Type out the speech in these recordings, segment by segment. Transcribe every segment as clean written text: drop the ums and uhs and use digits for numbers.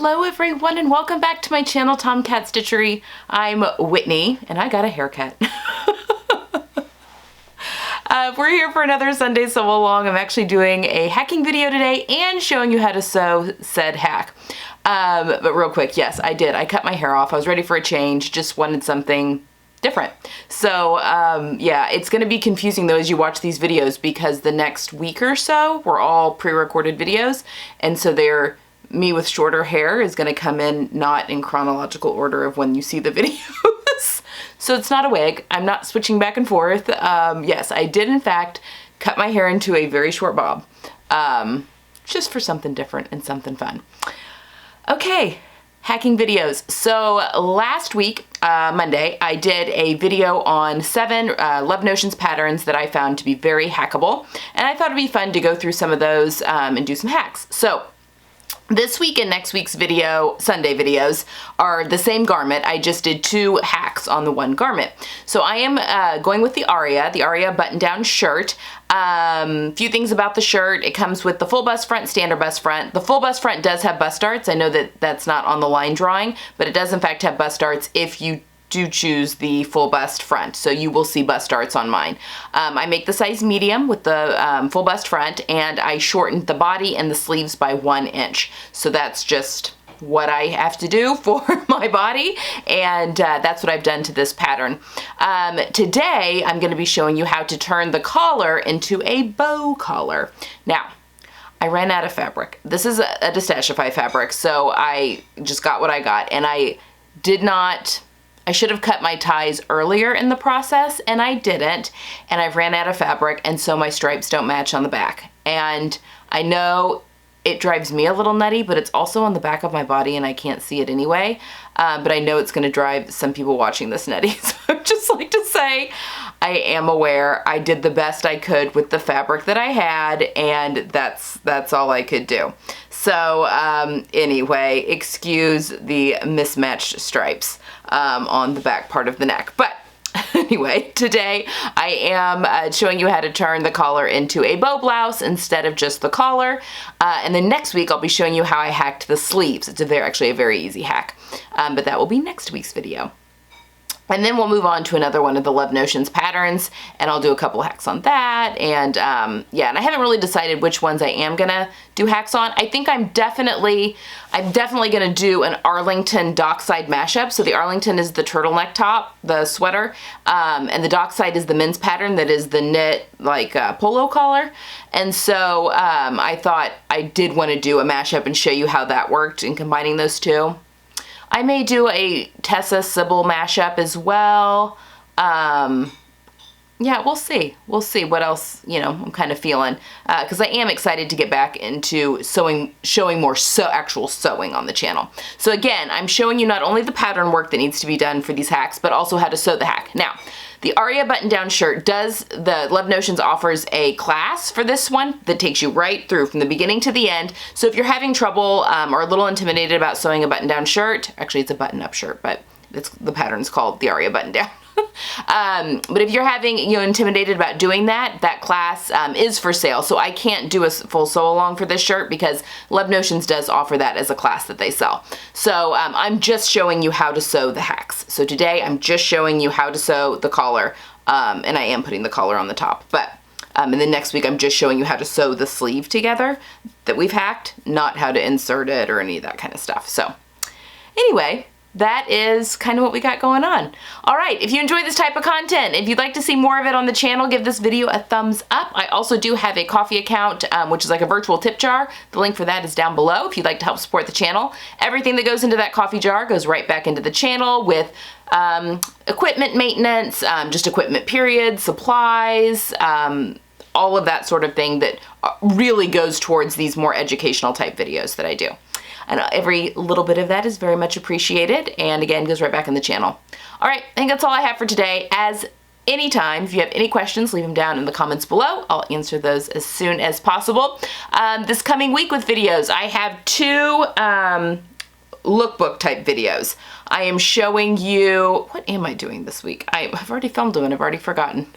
Hello everyone and welcome back to my channel, Tomcat Stitchery. I'm Whitney and I got a haircut. We're here for another Sunday Sew Along. I'm actually doing a hacking video today and showing you how to sew said hack. But real quick, yes, I did. I cut my hair off. I was ready for a change, just wanted something different. So yeah, it's going to be confusing though as you watch these videos because the next week or so were all pre-recorded videos, and so me with shorter hair is going to come in not in chronological order of when you see the videos. So it's not a wig. I'm not switching back and forth. Yes, I did in fact cut my hair into a very short bob, just for something different and something fun. Okay, hacking videos. So last week, Monday, I did a video on 7 Love Notions patterns that I found to be very hackable, and I thought it'd be fun to go through some of those and do some hacks. So this week and next week's video, Sunday videos, are the same garment. I just did 2 hacks on the one garment. So I am going with the Aria Button Down shirt. Few things about the shirt. It comes with the full bust front, standard bust front. The full bust front does have bust darts. I know that that's not on the line drawing, but it does in fact have bust darts if you do choose the full bust front, so you will see bust darts on mine. I make the size medium with the full bust front, and I shortened the body and the sleeves by 1 inch. So that's just what I have to do for my body, and that's what I've done to this pattern. Today I'm going to be showing you how to turn the collar into a bow collar. Now, I ran out of fabric. This is a Distashify fabric, so I just got what I got, and I should have cut my ties earlier in the process, and I didn't, and I've ran out of fabric, and so my stripes don't match on the back. And I know it drives me a little nutty, but it's also on the back of my body and I can't see it anyway, but I know it's going to drive some people watching this nutty. So I'd just like to say I am aware I did the best I could with the fabric that I had, and that's all I could do. So anyway, excuse the mismatched stripes on the back part of the neck. But anyway, today I am showing you how to turn the collar into a bow blouse instead of just the collar. And then next week I'll be showing you how I hacked the sleeves. It's actually a very easy hack, but that will be next week's video. And then we'll move on to another one of the Love Notions patterns, and I'll do a couple hacks on that. And yeah, and I haven't really decided which ones I am gonna do hacks on. I think I'm definitely gonna do an Arlington Dockside mashup. So the Arlington is the turtleneck top, the sweater, and the Dockside is the men's pattern that is the knit like polo collar. And so I thought I did want to do a mashup and show you how that worked in combining those two. I may do a Tessa Sybil mashup as well. Yeah, we'll see. We'll see what else, you know, I'm kind of feeling. Because I am excited to get back into showing more actual sewing on the channel. So again, I'm showing you not only the pattern work that needs to be done for these hacks, but also how to sew the hack. Now, the Aria Button Down shirt the Love Notions offers a class for this one that takes you right through from the beginning to the end. So if you're having trouble or a little intimidated about sewing a button down shirt, actually it's a button up shirt, but the pattern's called the Aria Button Down. But if you're having, intimidated about doing that class is for sale. So I can't do a full sew along for this shirt because Love Notions does offer that as a class that they sell. So I'm just showing you how to sew the hacks. So today I'm just showing you how to sew the collar, and I am putting the collar on the top. But and then next week I'm just showing you how to sew the sleeve together that we've hacked, not how to insert it or any of that kind of stuff. So anyway, that is kind of what we got going on. All right, if you enjoy this type of content, if you'd like to see more of it on the channel, give this video a thumbs up. I also do have a Ko-fi account, which is like a virtual tip jar. The link for that is down below if you'd like to help support the channel. Everything that goes into that Ko-fi jar goes right back into the channel with equipment maintenance, just equipment period, supplies, all of that sort of thing that really goes towards these more educational type videos that I do. And every little bit of that is very much appreciated, and again goes right back in the channel. All right, I think that's all I have for today. As anytime, if you have any questions, leave them down in the comments below. I'll answer those as soon as possible. This coming week with videos, I have 2 lookbook type videos. I am showing you, what am I doing this week? I've already filmed them and I've already forgotten.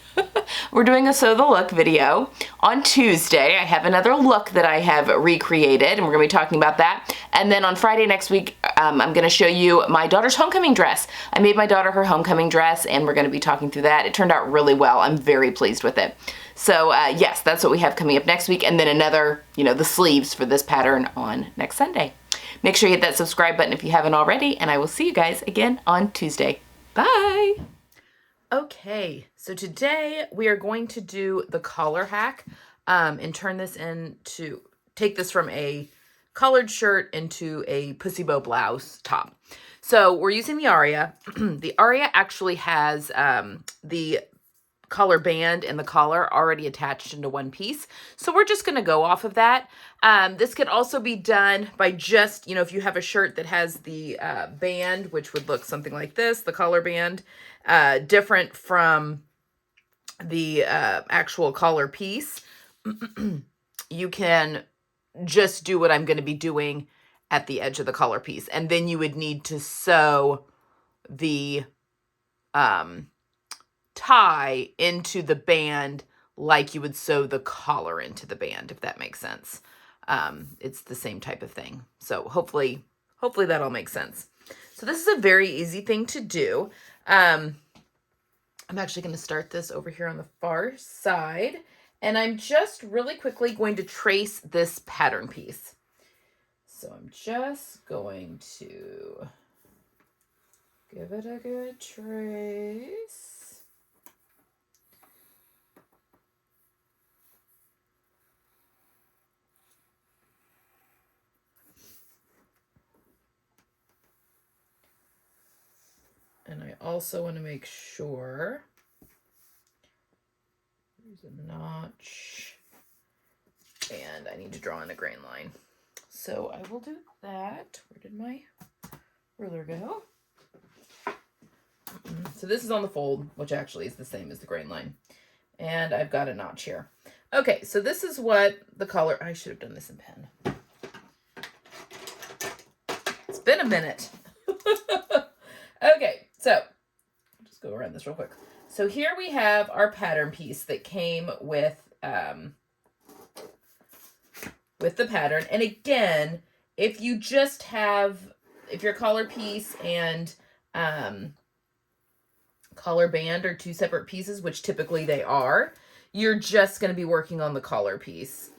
We're doing a Sew the Look video. On Tuesday, I have another look that I have recreated, and we're gonna be talking about that. And then on Friday next week, I'm gonna show you my daughter's homecoming dress. I made my daughter her homecoming dress, and we're gonna be talking through that. It turned out really well. I'm very pleased with it. So yes, that's what we have coming up next week, and then another, the sleeves for this pattern on next Sunday. Make sure you hit that subscribe button if you haven't already, and I will see you guys again on Tuesday. Bye! Okay, so today we are going to do the collar hack and turn this into, take this from a collared shirt into a pussy bow blouse top. So we're using the Aria. The Aria actually has the collar band and the collar already attached into one piece. So we're just going to go off of that. This could also be done by just, if you have a shirt that has the band, which would look something like this, the collar band, different from the actual collar piece. You can just do what I'm going to be doing at the edge of the collar piece. And then you would need to sew the tie into the band like you would sew the collar into the band, if that makes sense. It's the same type of thing. So hopefully that all makes sense. So this is a very easy thing to do. I'm actually going to start this over here on the far side, and I'm just really quickly going to trace this pattern piece. So I'm just going to give it a good trace. And I also want to make sure there's a notch, and I need to draw in a grain line. So I will do that. Where did my ruler go? So this is on the fold, which actually is the same as the grain line. And I've got a notch here. Okay, so this is what the collar, I should have done this in pen. It's been a minute. Okay, so I'll just go around this real quick. So here we have our pattern piece that came with the pattern. And again, if you just have, if your collar piece and collar band are two separate pieces, which typically they are, you're just going to be working on the collar piece.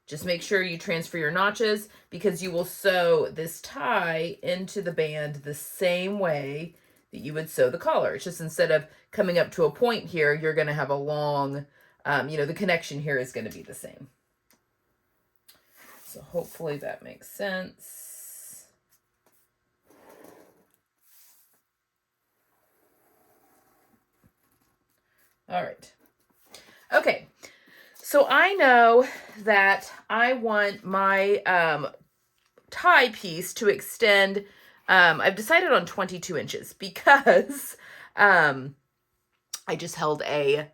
Just make sure you transfer your notches, because you will sew this tie into the band the same way that you would sew the collar. It's just instead of coming up to a point here, you're going to have a long, the connection here is going to be the same. So hopefully that makes sense. All right. Okay. So I know that I want my tie piece to extend. I've decided on 22 inches because I just held a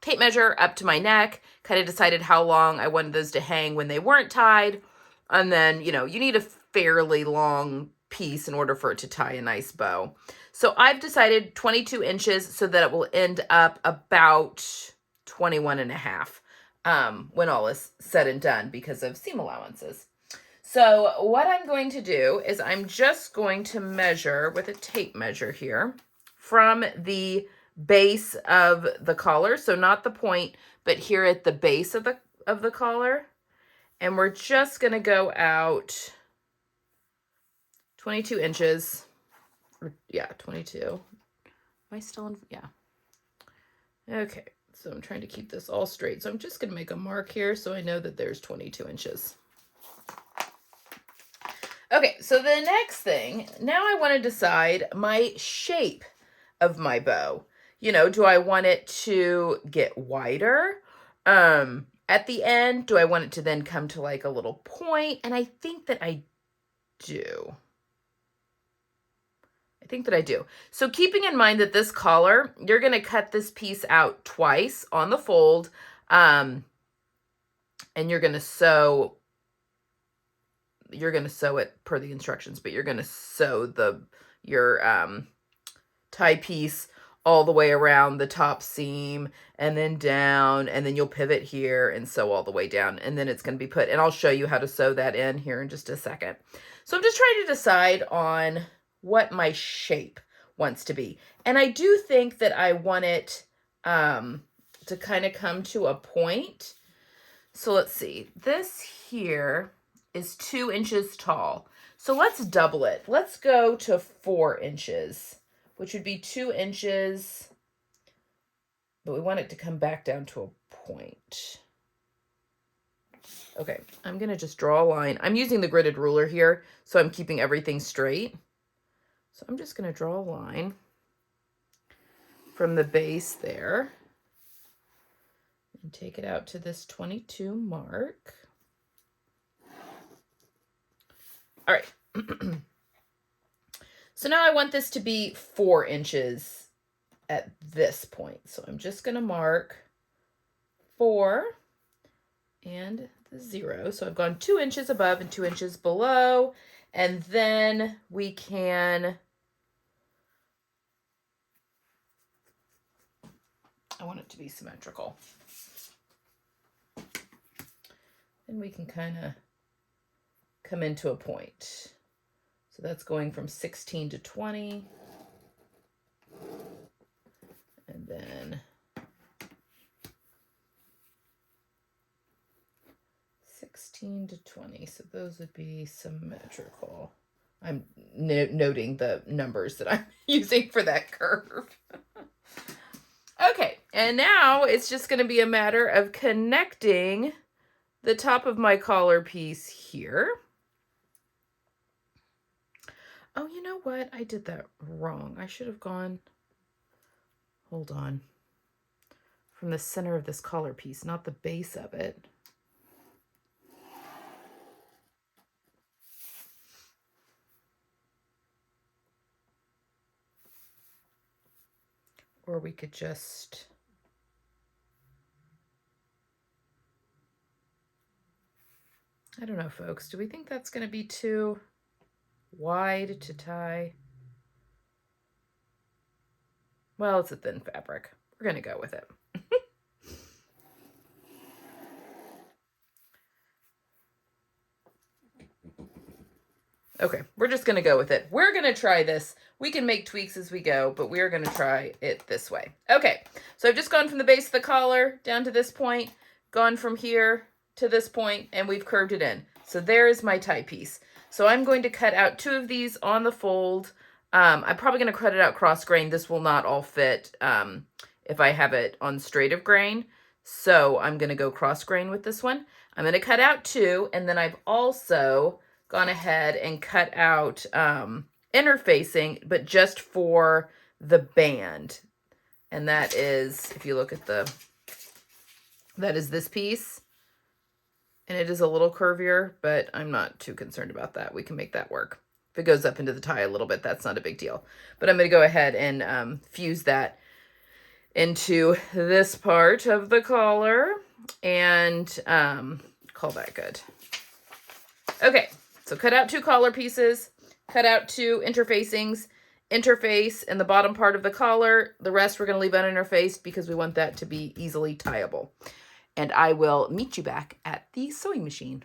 tape measure up to my neck, kind of decided how long I wanted those to hang when they weren't tied. And then, you need a fairly long piece in order for it to tie a nice bow. So I've decided 22 inches so that it will end up about 21 and a half when all is said and done because of seam allowances. So what I'm going to do is I'm just going to measure with a tape measure here from the base of the collar. So not the point, but here at the base of the collar. And we're just going to go out 22 inches. Yeah, 22. Am I still in? Yeah. Okay. So I'm trying to keep this all straight. So I'm just going to make a mark here so I know that there's 22 inches. Okay, so the next thing, now I want to decide my shape of my bow. Do I want it to get wider at the end? Do I want it to then come to like a little point? And I think that I do. So keeping in mind that this collar, you're going to cut this piece out twice on the fold, and you're going to sew you're going to sew it per the instructions, but you're going to sew your tie piece all the way around the top seam and then down, and then you'll pivot here and sew all the way down, and then it's going to be put, and I'll show you how to sew that in here in just a second. So I'm just trying to decide on what my shape wants to be. And I do think that I want it to kind of come to a point. So let's see, this here is 2 inches tall. So let's double it. Let's go to 4 inches, which would be 2 inches, but we want it to come back down to a point. Okay, I'm gonna just draw a line. I'm using the gridded ruler here, so I'm keeping everything straight. So I'm just gonna draw a line from the base there and take it out to this 22 mark. All right. So now I want this to be 4 inches at this point. So I'm just going to mark 4 and the 0. So I've gone 2 inches above and 2 inches below. And then we can, I want it to be symmetrical. And we can kind of come into a point. So that's going from 16 to 20. And then 16 to 20. So those would be symmetrical. I'm noting the numbers that I'm using for that curve. Okay, and now it's just going to be a matter of connecting the top of my collar piece here. Oh, you know what? I did that wrong. I should have gone, hold on, from the center of this collar piece, not the base of it. Or we could just, I don't know, folks. Do we think that's going to be too wide to tie? Well, it's a thin fabric. We're going to go with it. Okay, we're just going to go with it. We're going to try this. We can make tweaks as we go, but we're going to try it this way. Okay, so I've just gone from the base of the collar down to this point, gone from here to this point, and we've curved it in. So there is my tie piece. So I'm going to cut out 2 of these on the fold. I'm probably going to cut it out cross grain. This will not all fit if I have it on straight of grain. So I'm going to go cross grain with this one. I'm going to cut out 2, and then I've also gone ahead and cut out interfacing, but just for the band. And that is, if you look at that is this piece. And it is a little curvier, but I'm not too concerned about that. We can make that work. If it goes up into the tie a little bit, that's not a big deal. But I'm going to go ahead and fuse that into this part of the collar and call that good. Okay, so cut out 2 collar pieces, cut out 2 interfacings, interface in the bottom part of the collar. The rest we're going to leave uninterfaced because we want that to be easily tieable. And I will meet you back at the sewing machine.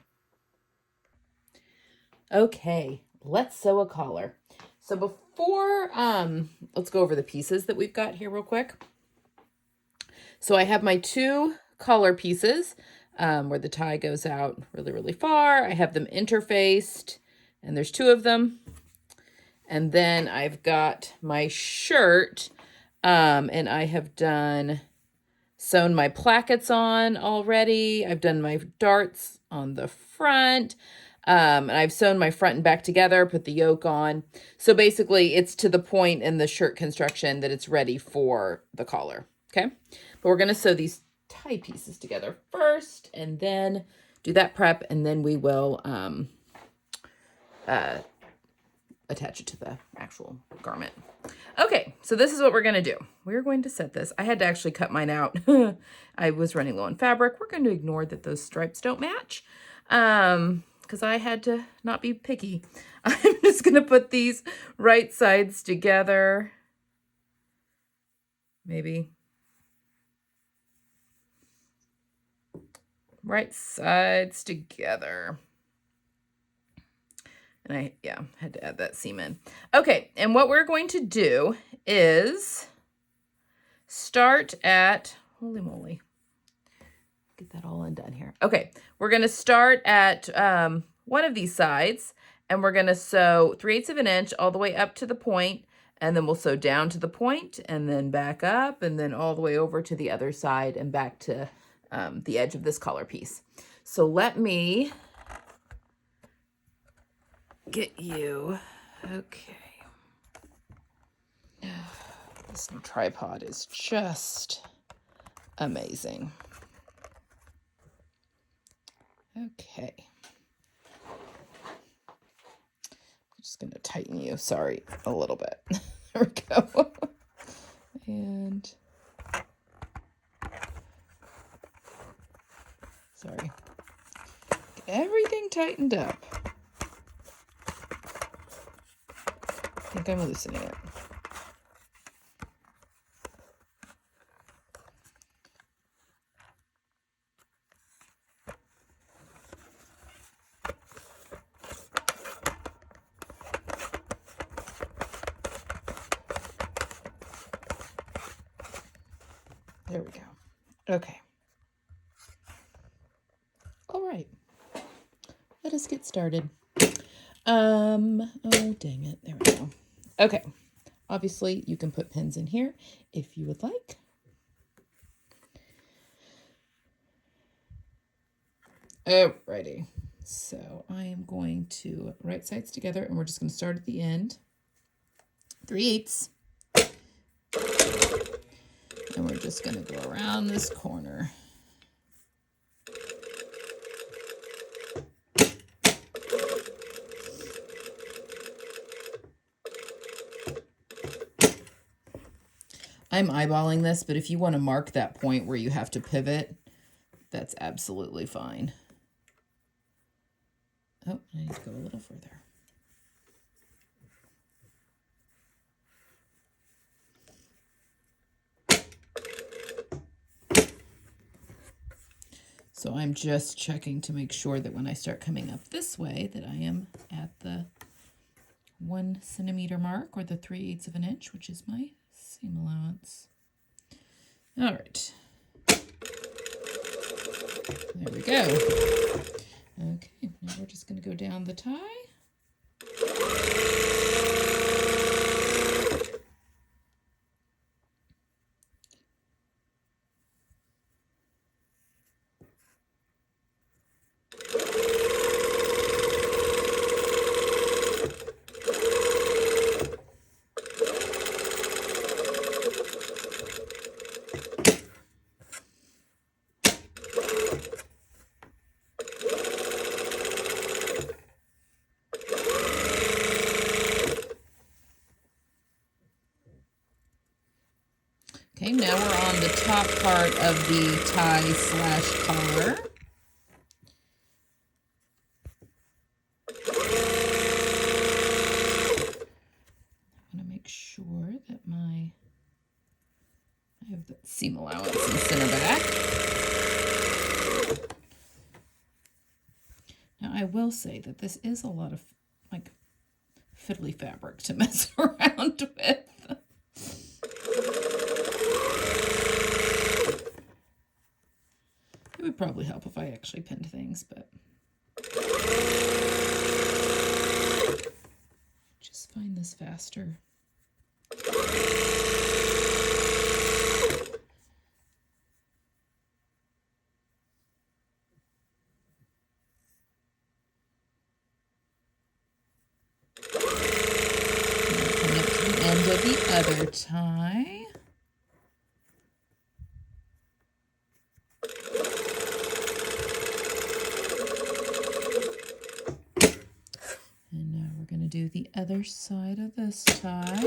Okay, let's sew a collar. So before, let's go over the pieces that we've got here real quick. So I have my 2 collar pieces where the tie goes out really, really far. I have them interfaced, and there's 2 of them. And then I've got my shirt, and I have sewn my plackets on already. I've done my darts on the front. And I've sewn my front and back together, put the yoke on. So basically it's to the point in the shirt construction that it's ready for the collar. Okay. But we're going to sew these tie pieces together first and then do that prep. And then we will, attach it to the actual garment. Okay, so this is what we're going to do. We're going to set this. I had to actually cut mine out. I was running low on fabric. We're going to ignore that those stripes don't match because I had to not be picky. I'm just going to put these right sides together. Maybe. Right sides together. And I had to add that seam in. Okay, and what we're going to do is start at, holy moly, get that all undone here. Okay, we're going to start at one of these sides, and we're going to sew 3/8 of an inch all the way up to the point, and then we'll sew down to the point, and then back up, and then all the way over to the other side and back to the edge of this collar piece. So let me get you, okay. This new tripod is just amazing. Okay. I'm just going to tighten you, sorry, a little bit. There we go. And, sorry. Get everything tightened up. I think I'm loosening it. There we go. Okay. All right. Let us get started. Oh, dang it. There we go. Okay. Obviously, you can put pins in here if you would like. Alrighty. So I am going to right sides together, and we're just going to start at the end. 3/8. And we're just going to go around this corner. I'm eyeballing this, but if you want to mark that point where you have to pivot, that's absolutely fine. Oh, I need to go a little further. So I'm just checking to make sure that when I start coming up this way that I am at the 1 centimeter mark, or the 3/8 of an inch, which is my seam allowance. All right. There we go. Okay, now we're just going to go down the tie. Okay, now we're on the top part of the tie/collar. I want to make sure that I have the seam allowance in the center back. Now I will say that this is a lot of like fiddly fabric to mess around with. It would probably help if I actually pinned things, but just find this faster. Coming up to the end of the other tie. Do the other side of this tie.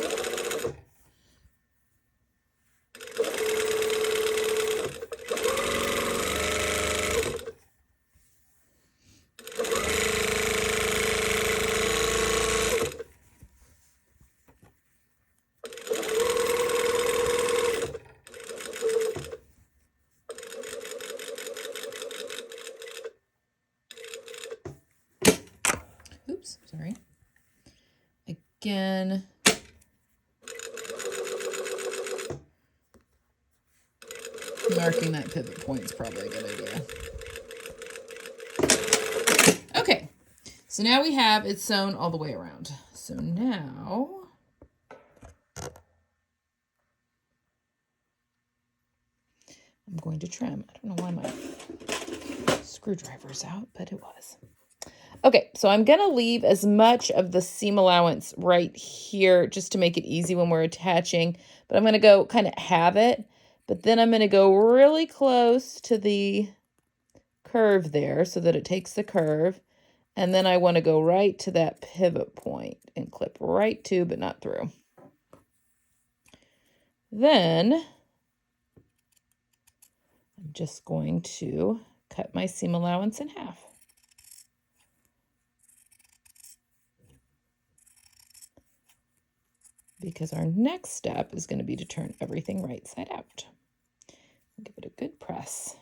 again. Marking that pivot point is probably a good idea. Okay, so now we have it sewn all the way around. So now I'm going to trim. I don't know why my screwdriver's out, but it was. Okay, so I'm gonna leave as much of the seam allowance right here just to make it easy when we're attaching, but I'm gonna go kind of have it, but then I'm gonna go really close to the curve there so that it takes the curve, and then I wanna go right to that pivot point and clip right to, but not through. Then I'm just going to cut my seam allowance in half. Because our next step is going to be to turn everything right side out. Give it a good press.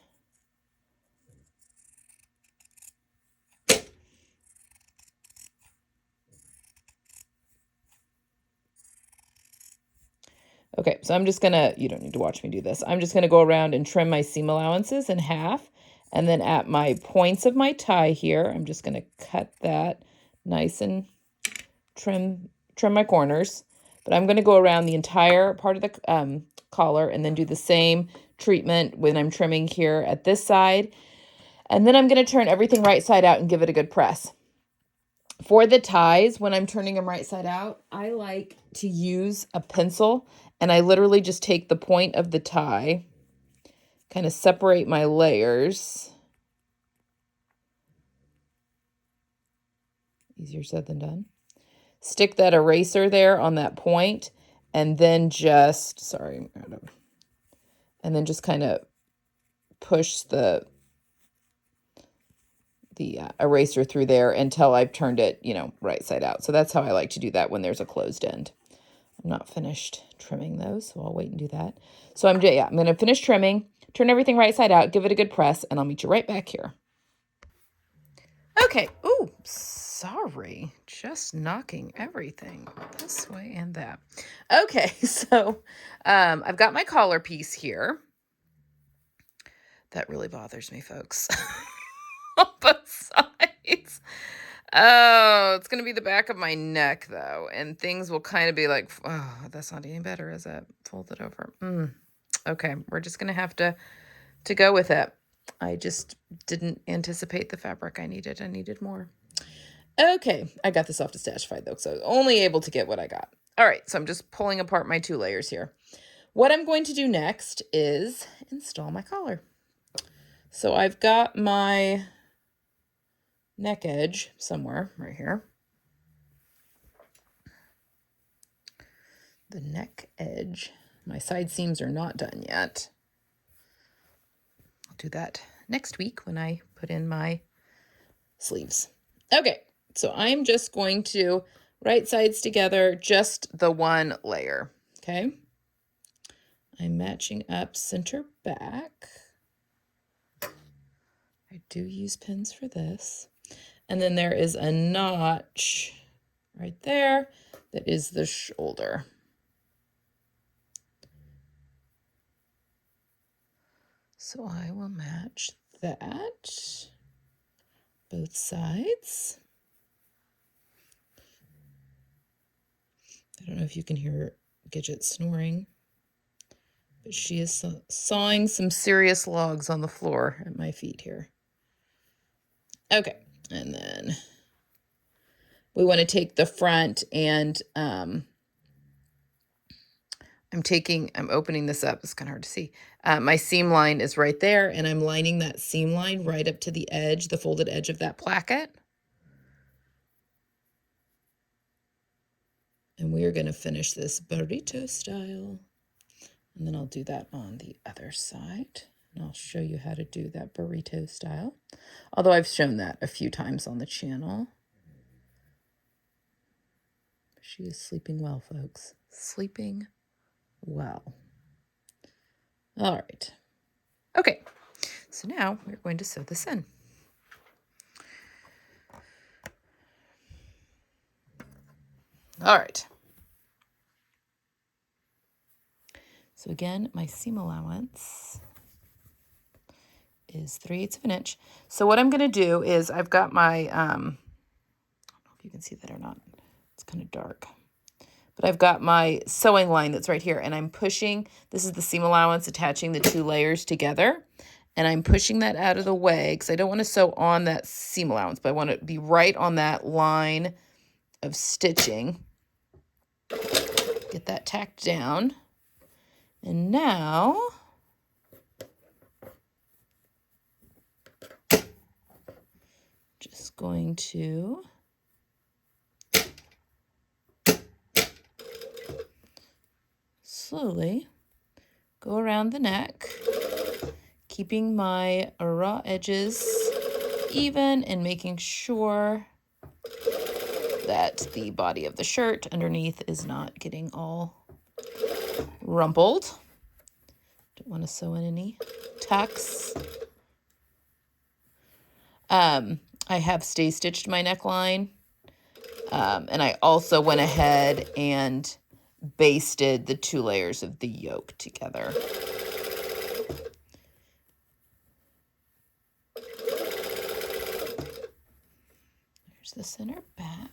Okay, so I'm just gonna, you don't need to watch me do this. I'm just gonna go around and trim my seam allowances in half. And then at my points of my tie here, I'm just gonna cut that nice and trim my corners. But I'm gonna go around the entire part of the collar and then do the same treatment when I'm trimming here at this side. And then I'm gonna turn everything right side out and give it a good press. For the ties, when I'm turning them right side out, I like to use a pencil, and I literally just take the point of the tie, kind of separate my layers. Easier said than done. Stick that eraser there on that point, and then just, and then just kind of push the eraser through there until I've turned it, right side out. So that's how I like to do that when there's a closed end. I'm not finished trimming those, so I'll wait and do that. So I'm going to finish trimming, turn everything right side out, give it a good press, and I'll meet you right back here. Okay. Ooh, sorry. Just knocking everything this way and that. Okay, so I've got my collar piece here. That really bothers me, folks. On both sides. Oh, it's going to be the back of my neck, though, and things will kind of be like, oh, that's not any better, is it? Fold it over. Okay, we're just going to have to go with it. I just didn't anticipate the fabric I needed. I needed more. Okay, I got this off to Stashify, though, so I was only able to get what I got. All right, so I'm just pulling apart my 2 layers here. What I'm going to do next is install my collar. So I've got my neck edge somewhere right here. The neck edge. My side seams are not done yet. I'll do that next week when I put in my sleeves. Okay, so I'm just going to right sides together, just the 1 layer, okay? I'm matching up center back. I do use pins for this. And then there is a notch right there that is the shoulder. So I will match that, both sides. I don't know if you can hear Gidget snoring, but she is sawing some serious logs on the floor at my feet here. Okay, and then we want to take the front and I'm opening this up. It's kind of hard to see. My seam line is right there, and I'm lining that seam line right up to the edge, the folded edge of that placket. And we are going to finish this burrito style. And then I'll do that on the other side. And I'll show you how to do that burrito style. Although I've shown that a few times on the channel. She is sleeping well, folks. Sleeping well. All right. Okay. So now we're going to sew this in. All right. So again, my seam allowance is 3/8 of an inch. So what I'm going to do is I've got my, I don't know if you can see that or not. It's kind of dark. But I've got my sewing line that's right here, and I'm pushing, this is the seam allowance attaching the 2 layers together, and I'm pushing that out of the way because I don't want to sew on that seam allowance, but I want to be right on that line of stitching. Get that tacked down. And now just going to slowly go around the neck, keeping my raw edges even and making sure that the body of the shirt underneath is not getting all rumpled. Don't want to sew in any tucks. I have stay stitched my neckline, and I also went ahead and basted the 2 layers of the yoke together. There's the center back.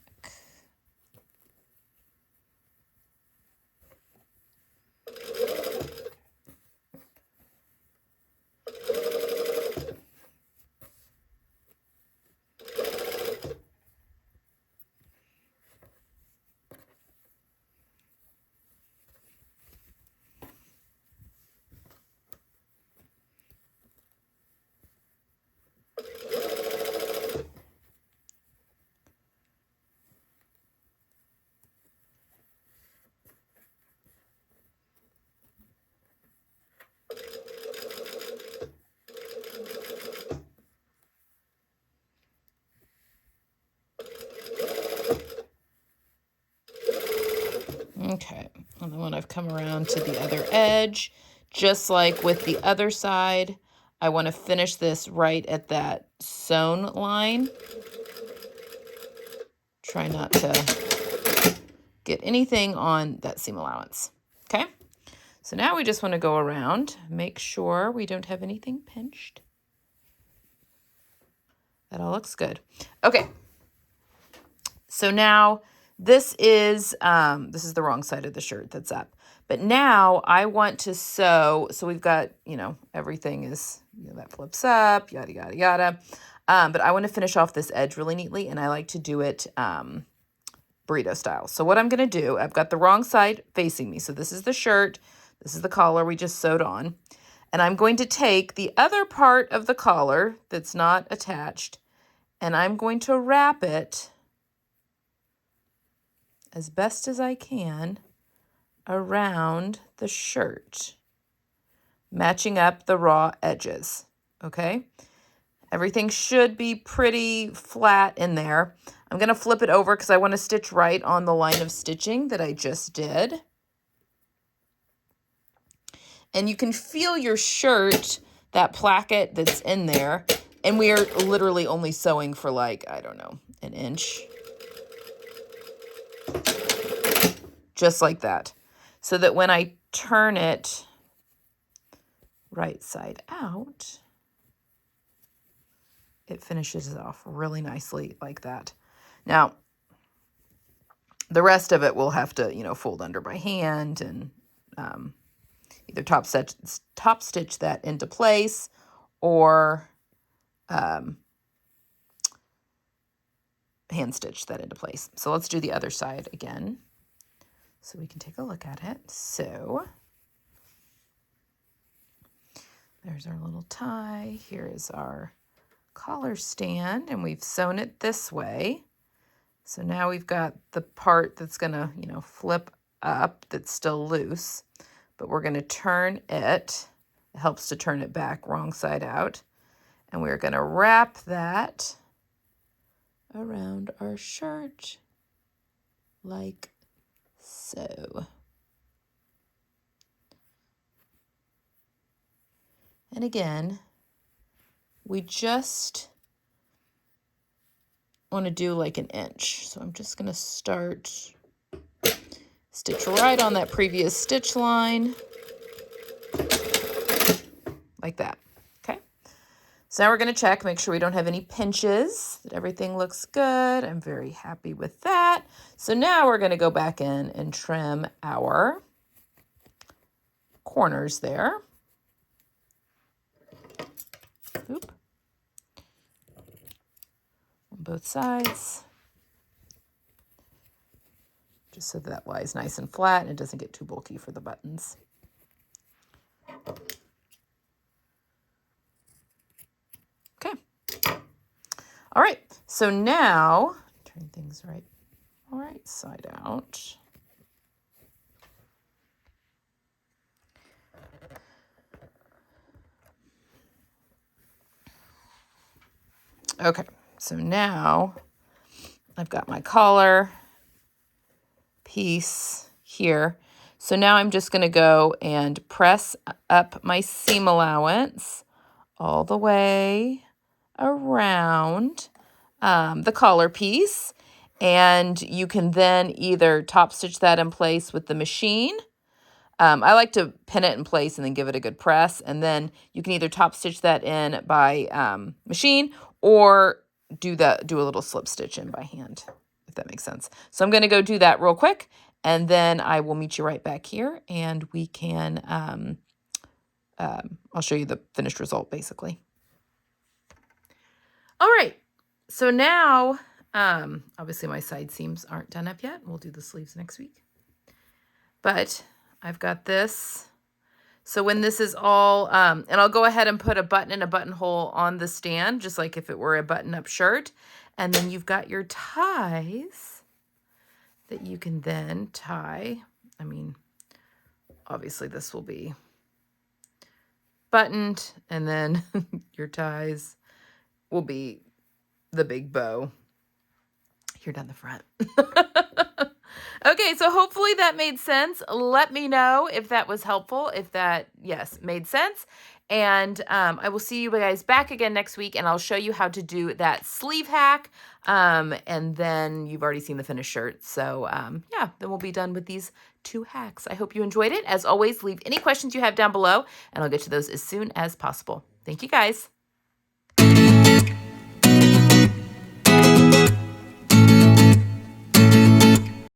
Okay, and then when I've come around to the other edge, just like with the other side, I want to finish this right at that sewn line. Try not to get anything on that seam allowance. Okay, so now we just want to go around, make sure we don't have anything pinched. That all looks good. Okay, so now this is the wrong side of the shirt that's up. But now I want to sew, so we've got, everything is, that flips up, yada, yada, yada. But I want to finish off this edge really neatly, and I like to do it burrito style. So what I'm going to do, I've got the wrong side facing me. So this is the shirt, this is the collar we just sewed on. And I'm going to take the other part of the collar that's not attached, and I'm going to wrap it as best as I can around the shirt, matching up the raw edges, okay? Everything should be pretty flat in there. I'm going to flip it over because I want to stitch right on the line of stitching that I just did. And you can feel your shirt, that placket that's in there, and we are literally only sewing for I don't know, an inch. Just like that. So that when I turn it right side out, it finishes it off really nicely like that. Now, the rest of it we'll have to, fold under by hand and either top stitch that into place or hand stitch that into place. So let's do the other side again so we can take a look at it. So there's our little tie. Here is our collar stand, and we've sewn it this way. So now we've got the part that's gonna, flip up that's still loose, but we're gonna turn it. It helps to turn it back wrong side out. And we're gonna wrap that around our shirt like so. And again, we just want to do an inch. So I'm just going to start Stitch right on that previous stitch line, like that. Okay. So now we're going to check, make sure we don't have any pinches, that everything looks good. I'm very happy with that. So now we're going to go back in and trim our corners there. Oop. On both sides. Just so that lies nice and flat and it doesn't get too bulky for the buttons. Okay. All right, so now, turn things right side out. Okay, so now I've got my collar piece here. So now I'm just going to go and press up my seam allowance all the way around the collar piece. And you can then either top stitch that in place with the machine. I like to pin it in place and then give it a good press. And then you can either top stitch that in by machine or do a little slip stitch in by hand, if that makes sense. So I'm going to go do that real quick, and then I will meet you right back here, and we can, I'll show you the finished result, basically. All right, so now, obviously my side seams aren't done up yet. We'll do the sleeves next week. But I've got this. So when this is all, and I'll go ahead and put a button and a buttonhole on the stand, just like if it were a button-up shirt. And then you've got your ties that you can then tie. I mean, obviously this will be buttoned, and then your ties will be the big bow here down the front. Okay, so hopefully that made sense. Let me know if that was helpful, if that, yes, made sense. And I will see you guys back again next week, and I'll show you how to do that sleeve hack. And then you've already seen the finished shirt. So yeah, then we'll be done with these 2 hacks. I hope you enjoyed it. As always, leave any questions you have down below, and I'll get to those as soon as possible. Thank you, guys.